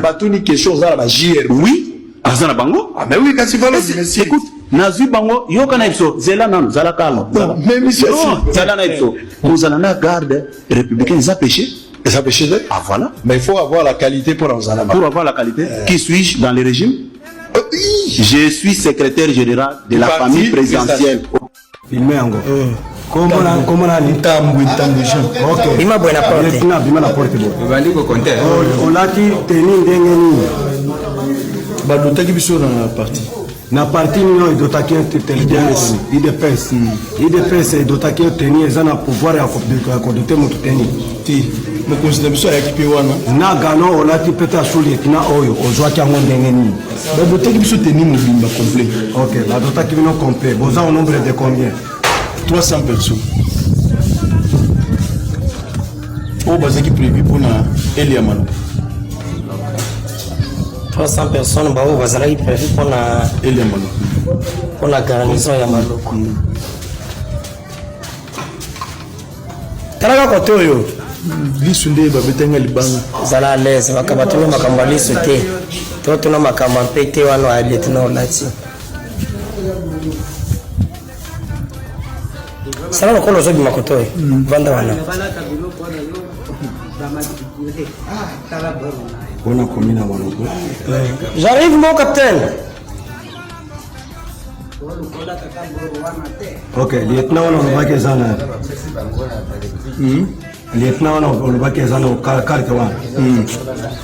Batuni question ça la JR. Oui, azana bango. Ah mais oui, quand tu vas le écoute, nazi bango yo kana ipso zela nan zala calme. Même si zala na ipso. Vous allez na garde républicain ils a péché. Ça péché. Ah voilà. Mais il faut avoir la qualité pour en avoir. Pour avoir la qualité, qui suis-je dans le régime? Je suis secrétaire général de la famille présidentielle. Filmé encore. Comment on a une table de gens? Ok. Bima buena porte. Bima la porte. Vali ko compter. On a dit tenir ndengeni. Badota qui biso dans la partie. Na parti nous il doit taquer intelligence. IDPS il doit taquer tenir ça na pouvoir à conduire mon tenir. Ti. Mo considère biso à équipe wana. Na gano on a dit peut-être sur les na oyo on joue à ndengeni. Badota qui biso tenir mon bimba complet. Ok, la dota qui vient complet. Vous avez un nombre de combien? 300 personnes. Au bas qui prévu pour na Eliamalo. 300 personnes, bah, vous allez prévu pour la garnison ya Maloko. Talaka koto yo. Lisunde ba betenga libanga. Zala l'aise, bakabatuno makamba lisute. Toto na makamba pete wano a lieutenant lati. Sala ko lozo bi makoto yo. Vanda wana. On a combien à Maloko? J'arrive mon capitaine. Ok, lieutenant on va que ça na. Lieutenant on va que ça na carte wa.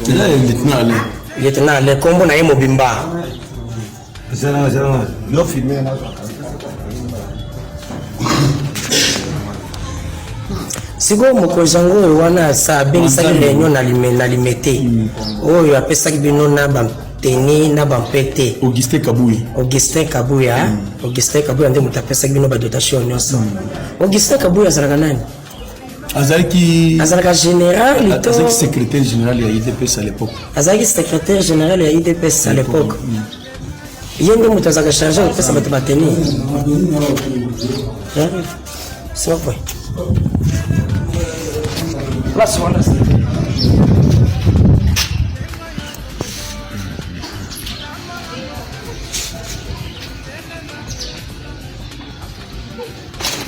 Là lieutenant. Lieutenant le kombo na yemo bimba. Zana yo filmé na. Sigo mokozango wana sa bengisaki réunion na limete oyo apesaki bino na banteni na bampete Augustin Kabuya nde moto apesaki bino badotation nyonso. Augustin Kabuya azalaka nani? azalaka général to azalaki secrétaire général ya IDPS à l'époque. Azalaki secrétaire général ya IDPS à l'époque. Ye nde moto azalaka chargé kopesa bato bateni. C'est vrai. Place voilà.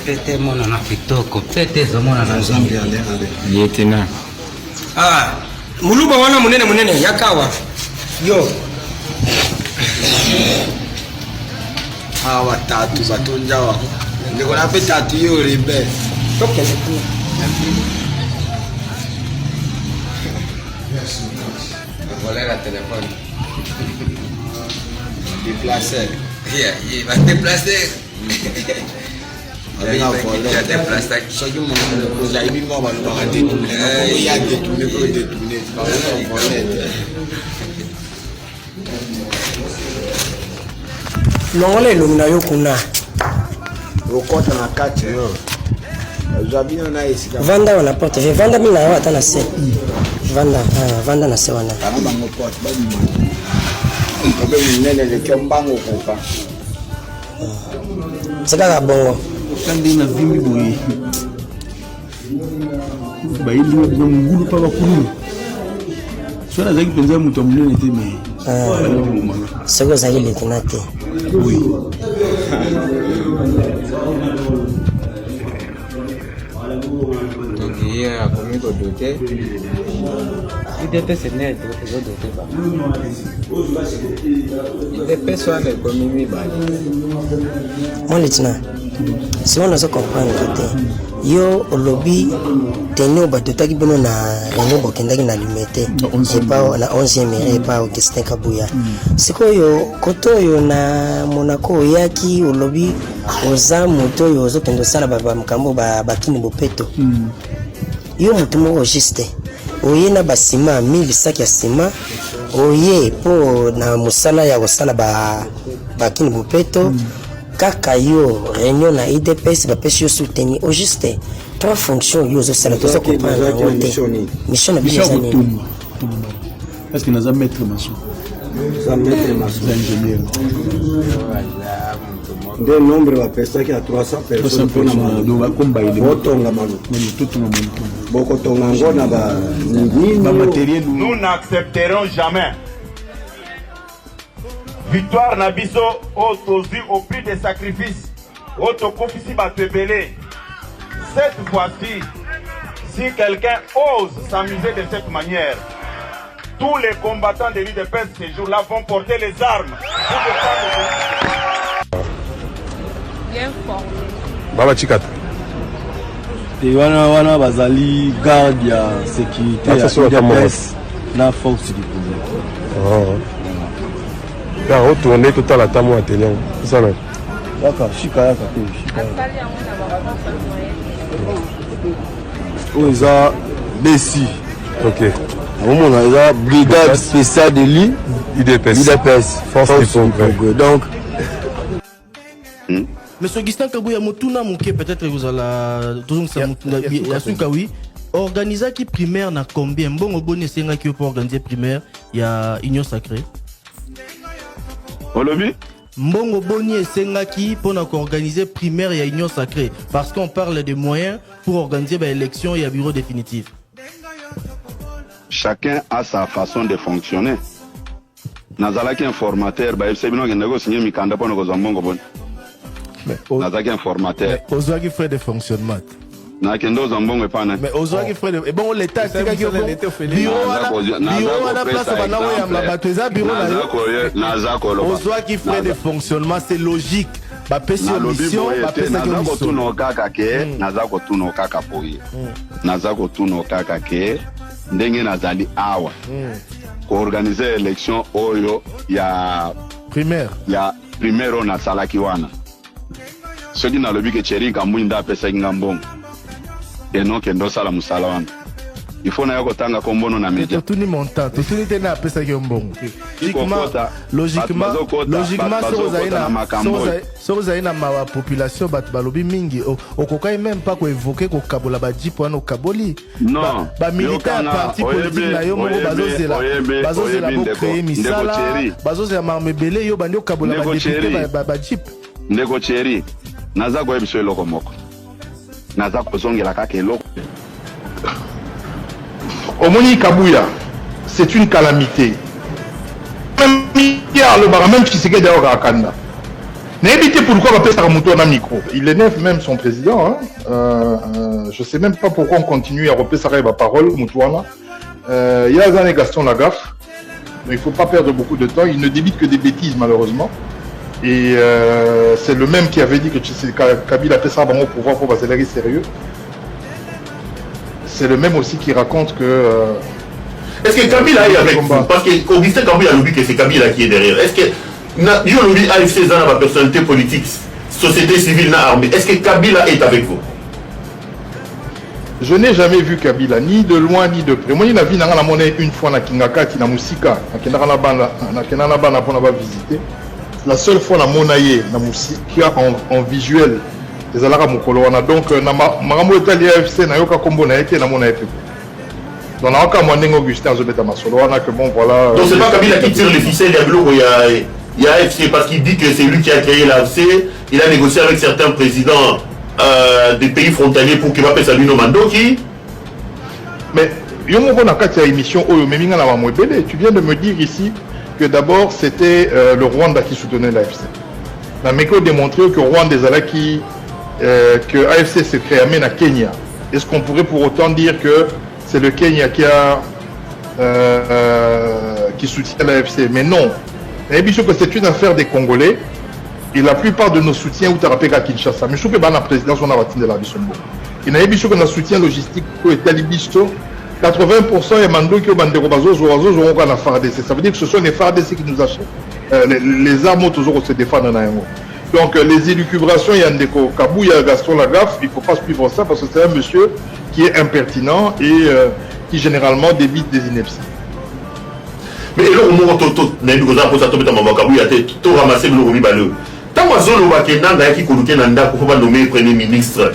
Pete mona na kitoko. Pete zamona na Zambia ale. Lieutenant. Ah, muluba wana munene yakawa. Yo. Hawa tatu batonja wa. Ndiko na pe tatu yo ribe. Toke. Voler la téléphone. Déplacer. Il va déplacer. Il va déplacer. Ce qui m'a dit, il va détourner. Il y a détourné pour détourner. Longole lumina yo kuna. Ukota na kati yo. Zabina na isika. Vanda wana porte. Je vanda mina yo atana se. Vanda na se wana. Kana bango porte ba di mwana. Kabe minene le kyombango kopa. Sika bongo. Kandi na vimi boyi. Ba ili wa ngulu pa bakulu. Sona zaki penza muto munene te me. Siko za ile tunate. Oui. Donc il a commis de doter. IDPS n'est pas doté. IDPS soit le commis bas. Mon lieutenant, si on a ce comprendre côté, yo olobi tenio batotaki bino na réunion bokendaki na limete et pas na 11e mairie pas Augustin Kabuya. Sikoyo koto yo na Monaco yaki olobi oza moto yo zokendo sala ba makambo bakini bopeto. Yo moto moko juste oye na basima 1000 sacs ya sima oye po na musala ya kosala bakini bopeto. Kaka yo réunion na IDPS ba pesi yo soutenir au juste 3 fonctions yo zo sala to zo comprendre mission na bizani parce que naza maître maçon Ça mettre maçon. L'ingénieur. Des nombres va pesa qui a 300 personnes pour la malu. Donc comme bailler. Botonga malu. Tout le monde. Boko tonga ngona ba nini matériel. Nous n'accepterons jamais. Victoire Nabiso au prix des sacrifices. Autocofisi Batebele. Cette fois-ci, si quelqu'un ose s'amuser de cette manière, tous les combattants de l'UDPS ces jours-là vont porter les armes. Bien formé. Baba Chikata. Et wana bazali garde ya sécurité ya UDPS na force du pouvoir. Là, retourner tout à la tamo à tenir. Ça là. D'accord, shika. Oh, ils ont Bessi. Ok. On a brigade spéciale de l'UDPS. Force du progrès. Donc. Monsieur Augustin Kabouya Motuna Mouké, peut-être vous allez. Oui. Organiser qui primaire na combien? Bon, au bon essai qui pour organiser primaire, il y a Union Sacrée. Olobi? Mbongo Boni et Sengaki pour organiser primaire et union sacrée parce qu'on parle de moyens pour organiser l'élection et un bureau définitif. Chacun a sa façon de fonctionner. Nazalaki informateur, c'est bien que nous signé Mikanda pour nous Mbongo Boni. Nazalaki informateur. Aux qui fait des fonctionnements. Mais aux qui fait et bon l'état c'est qu'il bureau à la place aux qui fait des fonctionnements c'est logique. Mission ndenge nazali awa organiser élection oyo ya primaire on a salaki wana soki na lobi ke Thierry Kambwinda pesa ngambongo et non kendo sala musala wana il faut na yako tanga kombono na media tout ni montant tout ni tena pesa ngambongo logiquement so zaina ma population bat balobi mingi okokai même pas ko évoquer ko kabola ba jip wana okaboli non ba militaire parti politique na yo moko bazozela bo créer misala bazozela marmebele yo bandi okabola ba député ba jip ndeko Thierry naza ko ebiso eloko moko naza ko zongela kaka eloko Omoni Kabouya, c'est une calamité. Même le bar, même qui s'est gagné à Kanda. N'évitez pourquoi on appelle ça un micro. Il énerve même son président. Je ne sais même pas pourquoi on continue à repérer sa parole. Il y a un Gaston Lagaffe. Mais il ne faut pas perdre beaucoup de temps. Il ne débite que des bêtises, malheureusement. Et c'est le même qui avait dit que Kabila fait ça au pouvoir pour accélérer sérieux. C'est le même aussi qui raconte que... Est-ce que Kabila est avec vous? Parce que Augustin Kabouya lobby que c'est Kabila qui est derrière. Est-ce que yo lobby AFC dans la personnalité politique, société civile, na armée, est-ce que Kabila est avec vous? Je n'ai jamais vu Kabila, ni de loin ni de près. Moi, il a vu la monnaie une fois na Kingaka, na Musika, na visiter. La seule fois na Monaye, na Musika en visuel. Les alara mukolo wana donc na marambo etali AFC na yoka kombo na été na mona été. Donc na oka mwanengo Augustin Zobeta Masolo wana que bon voilà. Donc c'est pas Kabila qui tire les ficelles il y a AFC parce qu'il dit que c'est lui qui a créé l'AFC, il a négocié avec certains présidents des pays frontaliers pour qu'il va payer Salino Mandoki. Mais yo moko na kati ya émission oyo meminga na mamwebele, tu viens de me dire ici que d'abord c'était le Rwanda qui soutenait l'AFC. Na meko démontrer que Rwanda des alaki que AFC se crée à Kenya. Est-ce qu'on pourrait pour autant dire que c'est le Kenya qui soutient l'AFC? Mais non. Que c'est une affaire des Congolais et la plupart de nos soutiens ou à Kinshasa. Mais je trouve que la présidence on a de la Bissombo. Il y a un soutien logistique pour Talibisto. 80% est mando qui ont bandé au FARDC. Ça veut dire que ce sont les FARDC qui nous achètent les armes toujours se défendre. Donc les élucubrations, il y a Ndeko Kabouya, Gaston Lagaffe, il ne faut pas suivre ça parce que c'est un monsieur qui est impertinent et qui généralement débite des inepties. Mais là, au moment où on a ramassé le Robi Balou, tant que Nanga qui a Nanda pour pas nommer Premier ministre,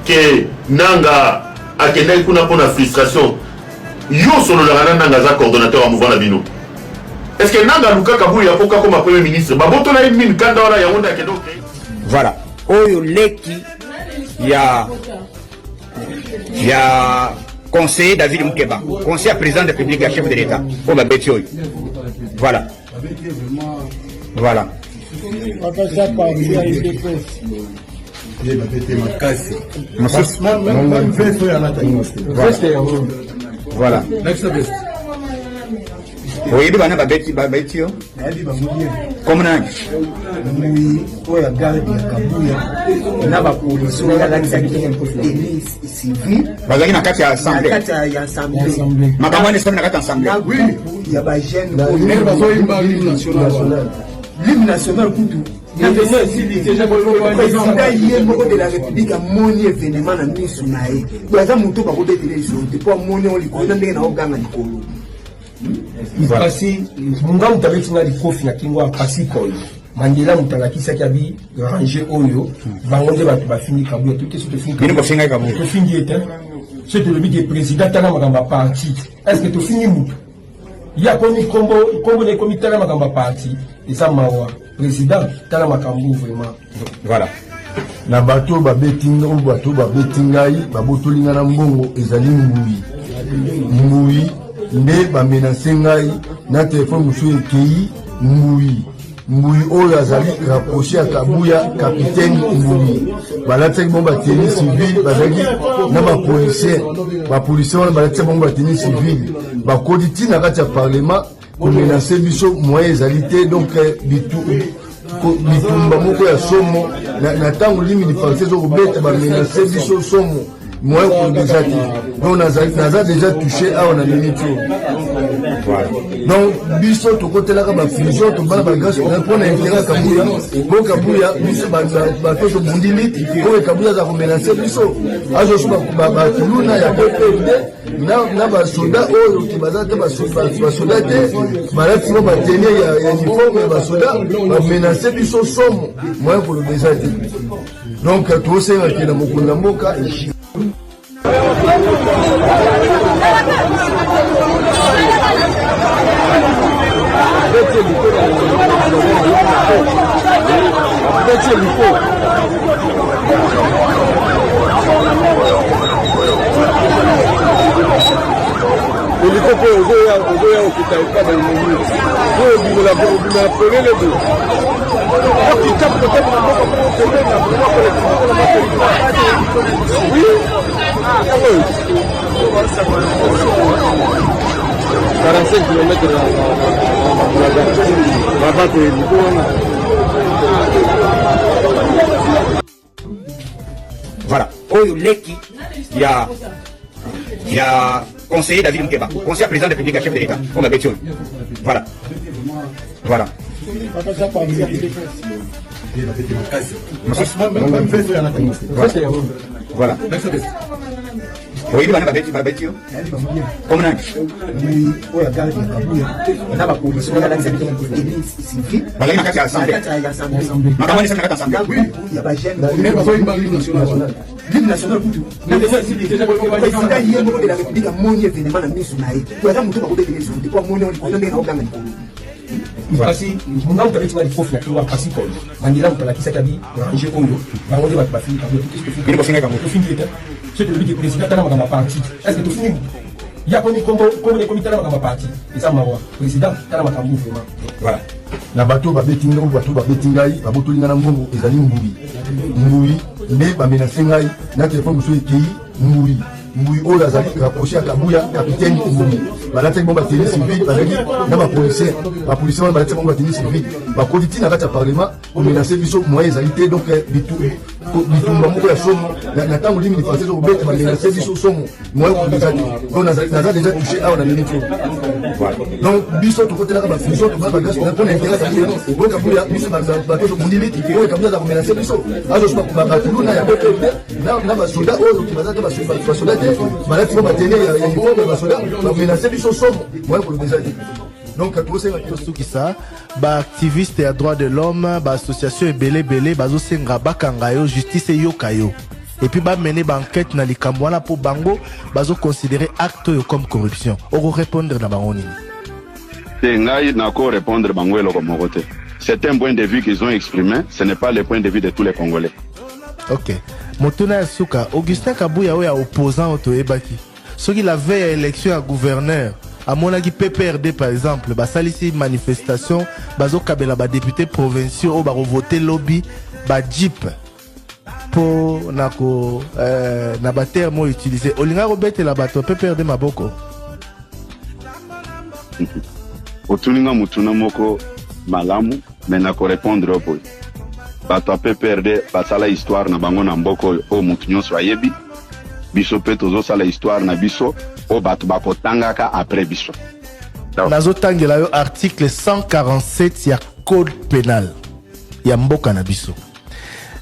que Nanga a une frustration, yo solo la Nanga coordonnateur à mouvement Labino. est-ce que nanga luka kabuya poka comme premier ministre baboto na mine kanda wala ya onda kedo voilà oyo leki ya conseiller David Mukeba conseiller président de la République chef de l'État pour la Betioy voilà voilà voilà oui, bana babeti babeti yo. Comme nani? Oui, oya garde ya Kabuya. Na ba police ya la qui civil. Bazaki na kati ya assemblée. Kati ya assemblée. Makambo ni sema kati ya assemblée. Oui, ya ba jeune pour bazo imba l'hymne national. L'hymne national kutu. Président yembo de la République a moni événement na miso na ye. Baza muto ba kodetele iso depuis moni on likona ndenge na oganga likolo. Pasi munga mutabeti na likofi na kingo apasi koyo Mandela mutalakisa kabi ranger oyo bangonde batu bafini Kabuya tout ce que fini Kabuya ko finga Kabuya to fini était c'est le but du président tana magamba parti est-ce que to fini mutu ya komi kombo ne comité tana magamba parti eza mawa président tana makambu vraiment voilà na bato babetinga ou bato babetingai babotolinga na mbongo ezali mbui nde bamenase ngai na telefone mosusu ekei mbui oyo azali rapproché ya Kabuya capitaine mbui balataki bongo bateni civile bazalaki na bapolisier wana balataki bongo bateni civile bakodi ntina kati ya parlement komenase biso moyen ezali te donc bitumba moko ya somo na ntango limi liparti ezokobeta bamenase biso somo moi déjà donc naza déjà touché à on a minute donc biso to côté là comme fusion to bala bagage on prend intérêt Kabuya bon Kabuya biso ba to bundili ko Kabuya za menacer biso azo ba tuluna ya PPD na ba soda oyo ki baza te ba soda te ba lati ba tenir ya uniforme ba soda ba menacer biso somo moi pour le déjà donc to c'est que na mokunda moka voilà oyo leki ya conseiller David Mukeba conseiller président de la République chef de l'État pour la Betioy voilà voilà voilà oui, bana babeti yo. Comme nani? Oui, oya garde ya Kabuya. Na ba police ya la qui civile. Bazaki na kati ya assemblée. Makambo ni sema kati ya assemblée. Oui, ya ba jeune bazo imba l'hymne national. L'hymne national kutu. Président yembo de la République a moni événement na miso na ye. Baza muto ba kodetele iso depuis moni on likona ndenge na oganga likolo. Pasi munga mutabeti na likofi na kingo apasi koyo Mandela mutalakisa kabi ranger oyo bangonde batu bafini Kabuya tout ce que fini finga Kabuya to fini était c'est le but du président tana magamba parti est-ce que to fini ya komi ne comité tana magamba parti eza mawa président tana makambu vraiment voilà na bato babetinga ou bato babetingai babotolinga na mbongo ezali mbui nde bamenase ngai na telefone mosusu ekei mbui oyo azali rapproché ya Kabuya capitaine mbui balataki bongo bateni civile bazalaki na bapolisier wana balataki bongo bateni civile bakodi ntina kati ya parlement komenase biso moyen ezali te donc bitumba moko ya somo na ntango limi liparti ezokobeta bamenase biso somo moyen kodeza te donc naza déjà touché awa na minute donc biso tokotelaka bafusion tobala bagage mpona intérêt Kabuya biso bato tobundili oyo Kabuya za komenase biso azo batuluna ya PPD na basoda oyo baza te basoda te balati po batene ya uniforme ya basoda bamenase biso somo moyen kodeza te donc tosukisa baactiviste ya droit de l'homme baassociation ebele bazosenga bakanga yo justice eyoka yo epuis bamene baenquête na likambo wana mpo bango bazoconsidere acte oyo comme corruption okorépondre na bango nini Tengai nako répondre banguelo comme côté. C'est un point de vue qu'ils ont exprimé, ce n'est pas le point de vue de tous les Congolais. Ok. Motuna Suka, Augustin Kabouya est opposant au Ebaki. Ce qu'il avait élection à gouverneur, à mon avis PPRD par exemple, bah salisi manifestation, bazo kabela ba député provinciaux au ba voter lobby, ba jeep pour nako na ba terme utilisé. Olinga robete la bato PPRD maboko. Otuninga mutuna moko malamu mais nako répondre au point. Bato PPRD basala histoire na bango na mboko o mutunyo soyebi. Biso pe tozo sala histoire na biso o bato bakotangaka après biso. Nazo tangela yo article 147 ya code pénal ya mboka na biso.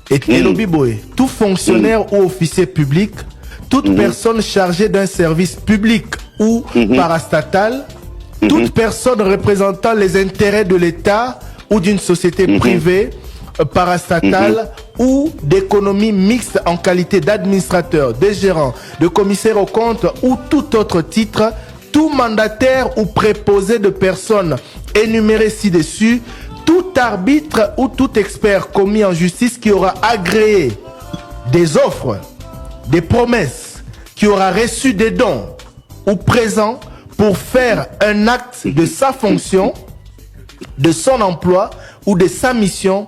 Et elobi boye, tout fonctionnaire ou officier public, toute personne chargée d'un service public ou parastatal, toute personne représentant les intérêts de l'État ou d'une société privée parastatale ou d'économie mixte en qualité d'administrateur, de gérant, de commissaire aux comptes ou tout autre titre, tout mandataire ou préposé de personnes énumérées ci-dessus, tout arbitre ou tout expert commis en justice qui aura agréé des offres, des promesses, qui aura reçu des dons ou présents pour faire un acte de sa fonction, de son emploi ou de sa mission,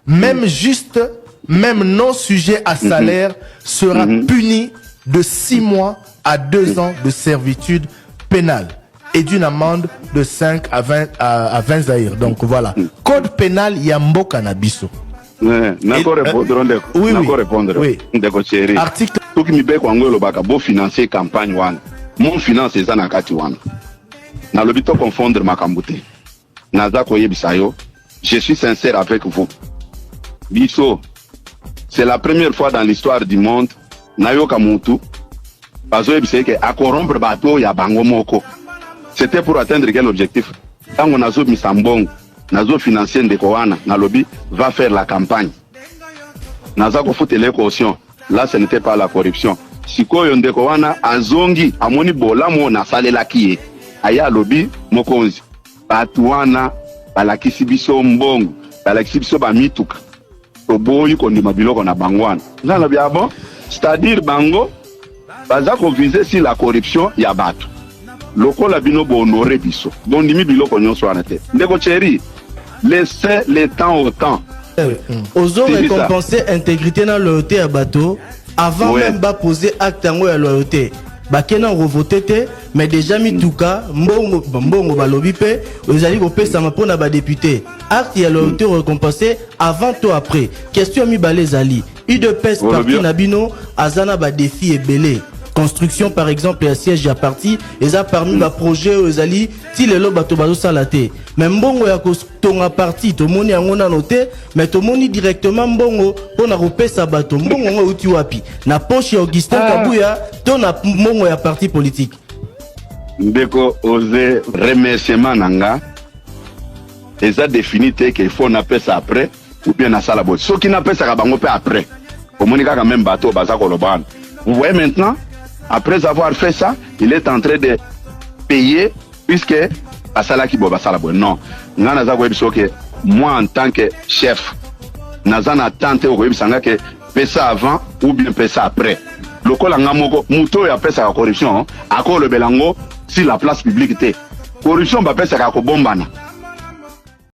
même juste, même non sujet à salaire, sera puni de 6 mois à 2 ans de servitude pénale et d'une amende de 5 à 20 zaïrs. Donc voilà. Code pénal Yambo Nabiso. Nako répondre. Oui, nako répondre. Oui. Ndeko chéri. Article. Tout qui me ko ngolo baka bo financer campagne wana. Mon finance eza na kati wana. Na lobito confondre makambute. Naza ko yebisayo. Je suis sincère avec vous. Biso, c'est la première fois dans l'histoire du monde nayoka mutu bazo yebisa ke a corrompre bato ya bango moko. C'était pour atteindre quel objectif? Tango nazo misambongo, nazo financer ndeko wana, na lobby va faire la campagne. Naza ko foutre les cautions. Là ce n'était pas la corruption. Sikoyo ndeko wana azongi amoni bolamo na salela kiye. Aya lobby mokonzi. Bato wana balakisi biso mbongo, balakisi biso ba mituka. Toboyi kondima biloko na bangwana. Nala bia bon, c'est-à-dire bango baza ko viser si la corruption ya bato. Lokola bino bo honorer biso. Bondimi biloko nyonso wana te. Ndeko chéri, laissez le temps au temps. Ozo récompenser intégrité na loyauté à bateau avant même ba poser acte yango ya loyauté. Bakena revoté te mais déjà mi tuka mbongo balobi pe ozali ko pesa mapona ba député. Acte ya loyauté récompensé avant ou après. Question mi balé zali. UDPS parti nabino azana ba défi et belé. Construction par exemple un siège à parti et ça parmi ba projet ozali ti lelo bato bazo salate. Mais mbongo ya ko tonga parti to moni yango na noté mais to moni directement mbongo pona kopesa bato mbongo ngo uti wapi na poche Augustin Kabouya to na mbongo ya parti politique. Ndeko ose remerciement nanga eza définité qu'il faut na pesa après ou bien na sala bo. Ceux qui na pesa ka bango pe après. Au moni ka même bateau baza ko lobana. Vous voyez maintenant après avoir fait ça, il est en train de payer puisque Basala qui Basala bon. Non. Moi en tant que chef, Nazana tente au Sanga que paie ça avant ou bien paie ça après. Le col en amoko, Mouto ya paie sa corruption, à quoi le belango si la place publique était. Corruption va paie sa bombana.